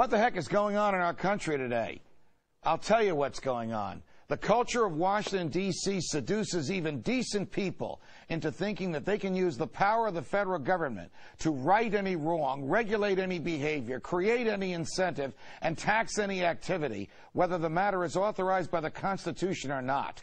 What the heck is going on in our country today? I'll tell you what's going on. The culture of Washington, D.C. seduces even decent people into thinking that they can use the power of the federal government to right any wrong, regulate any behavior, create any incentive, and tax any activity, whether the matter is authorized by the Constitution or not.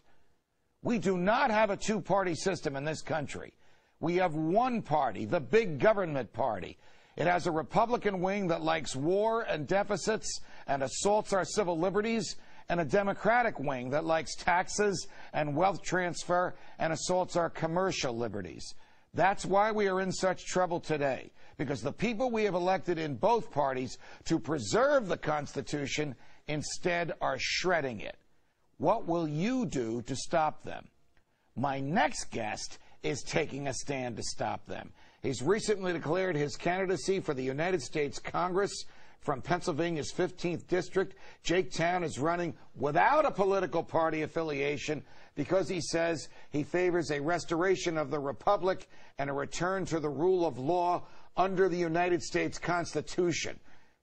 We do not have a two-party system in this country. We have one party, the big government party. It has a Republican wing that likes war and deficits and assaults our civil liberties, and a Democratic wing that likes taxes and wealth transfer and assaults our commercial liberties. That's why we are in such trouble today, because the people we have elected in both parties to preserve the Constitution instead are shredding it. What will you do to stop them? My next guest is taking a stand to stop them. He's recently declared his candidacy for the United States Congress from Pennsylvania's 15th District. Jake Towne is running without a political party affiliation because he says he favors a restoration of the republic and a return to the rule of law under the United States Constitution.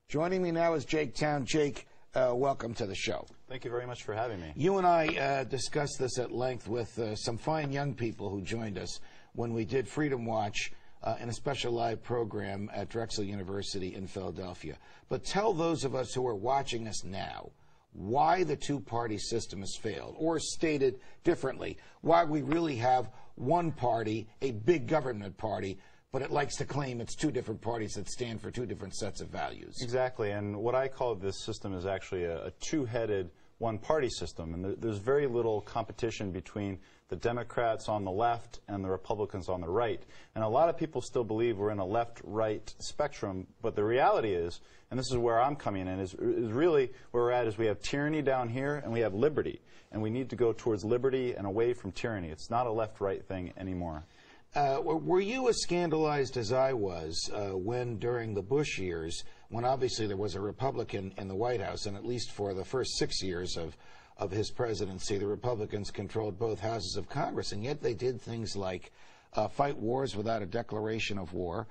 Joining me now is Jake Towne. Jake, welcome to the show. Thank you very much for having me. You and I discussed this at length with some fine young people who joined us when we did Freedom Watch in a special live program at Drexel University in Philadelphia. But tell those of us who are watching us now why the two-party system has failed, or stated differently, why we really have one party, a big government party, but it likes to claim it's two different parties that stand for two different sets of values. Exactly, and what I call this system is actually a two-headed one-party system, and there's very little competition between the Democrats on the left and the Republicans on the right. And a lot of people still believe we're in a left-right spectrum, but the reality is, and this is where I'm coming in, is really where we're at is we have tyranny down here and we have liberty, and we need to go towards liberty and away from tyranny. It's not a left-right thing anymore. Were you as scandalized as I was when, during the Bush years, when obviously there was a Republican in the White House, and at least for the first 6 years of his presidency, the Republicans controlled both houses of Congress, and yet they did things like fight wars without a declaration of war,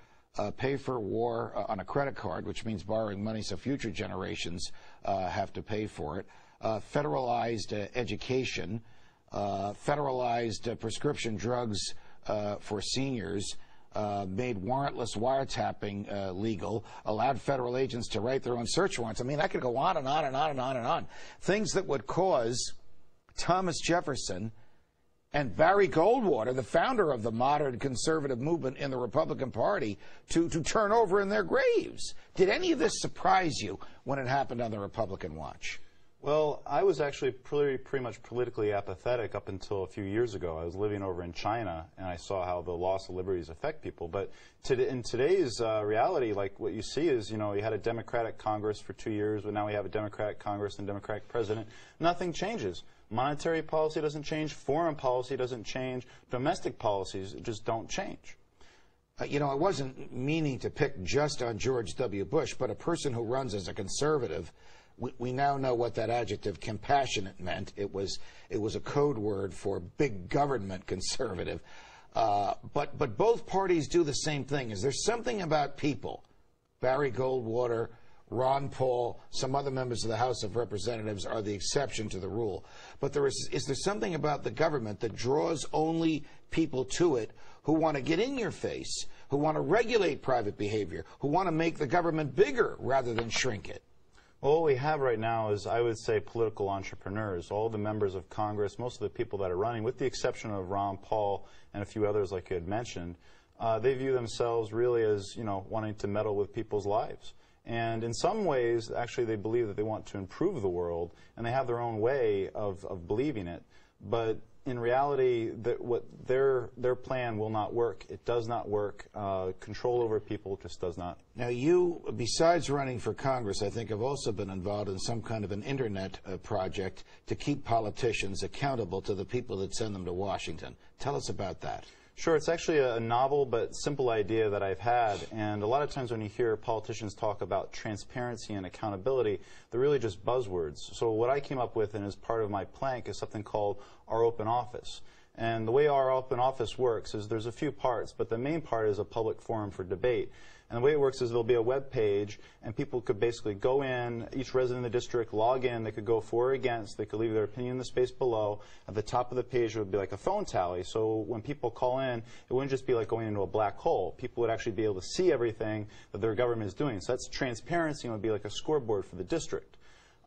pay for war on a credit card, which means borrowing money so future generations have to pay for it, federalized education, federalized prescription drugs for seniors, made warrantless wiretapping legal, allowed federal agents to write their own search warrants. I mean, I could go on and on and on and on and on. Things that would cause Thomas Jefferson and Barry Goldwater, the founder of the modern conservative movement in the Republican Party, to turn over in their graves. Did any of this surprise you when it happened on the Republican watch? Well, I was actually pretty much politically apathetic up until a few years ago. I was living over in China, and I saw how the loss of liberties affect people. But in today's reality, like what you see is, you know, you had a Democratic Congress for 2 years, but now we have a Democratic Congress and Democratic president. Nothing changes. Monetary policy doesn't change. Foreign policy doesn't change. Domestic policies just don't change. You know, I wasn't meaning to pick just on George W. Bush, but a person who runs as a conservative, we now know what that adjective compassionate meant. It was a code word for big government conservative. But both parties do the same thing. Is there something about people, Barry Goldwater, Ron Paul, some other members of the House of Representatives are the exception to the rule. But is there something about the government that draws only people to it who want to get in your face, who want to regulate private behavior, who want to make the government bigger rather than shrink it? Well, what we have right now is, I would say, political entrepreneurs. All the members of Congress, most of the people that are running, with the exception of Ron Paul and a few others like you had mentioned, they view themselves really as, you know, wanting to meddle with people's lives. And in some ways, actually, they believe that they want to improve the world, and they have their own way of believing it. But in reality, their plan will not work. It does not work. Control over people just does not. Now, you, besides running for Congress, I think have also been involved in some kind of an internet project to keep politicians accountable to the people that send them to Washington. Tell us about that. Sure, it's actually a novel but simple idea that I've had, and a lot of times when you hear politicians talk about transparency and accountability, they're really just buzzwords. So what I came up with, and as part of my plank, is something called Our Open Office. And the way our open office works is there's a few parts, but the main part is a public forum for debate. And the way it works is there'll be a web page, and people could basically go in, each resident in the district, log in, they could go for or against, they could leave their opinion in the space below. At the top of the page would be like a phone tally, so when people call in, it wouldn't just be like going into a black hole. People would actually be able to see everything that their government is doing. So that's transparency, and would be like a scoreboard for the district.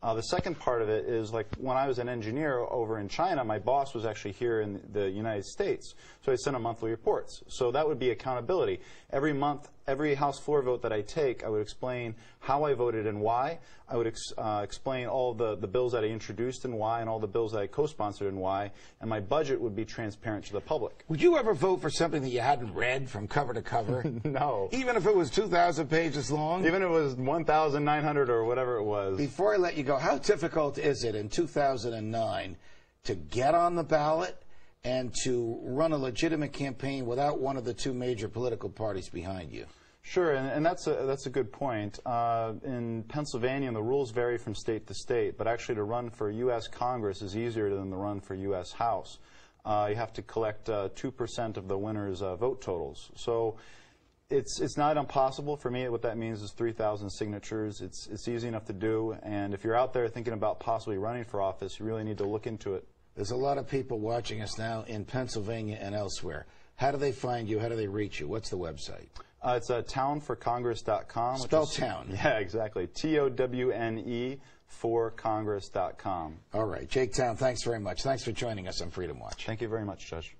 The second part of it is, like, when I was an engineer over in China, my boss was actually here in the United States, so I sent him monthly reports. So that would be accountability. Every month, every House floor vote that I take, I would explain how I voted and why. I would explain all the bills that I introduced and why, and all the bills that I co-sponsored and why, and my budget would be transparent to the public. Would you ever vote for something that you hadn't read from cover to cover? No. Even if it was 2,000 pages long? Even if it was 1,900 or whatever it was. Before I let you go, how difficult is it in 2009 to get on the ballot and to run a legitimate campaign without one of the two major political parties behind you? Sure, and that's a good point. In Pennsylvania, the rules vary from state to state, but actually to run for U.S. Congress is easier than to run for U.S. House. You have to collect 2% of the winner's vote totals. So it's not impossible for me. What that means is 3,000 signatures. It's easy enough to do, and if you're out there thinking about possibly running for office, you really need to look into it. There's a lot of people watching us now in Pennsylvania and elsewhere. How do they find you? How do they reach you? What's the website? It's towneforcongress.com. Spell Towne. Yeah, exactly. TOWNE for Congress.com. All right. Jake Towne, thanks very much. Thanks for joining us on Freedom Watch. Thank you very much, Judge.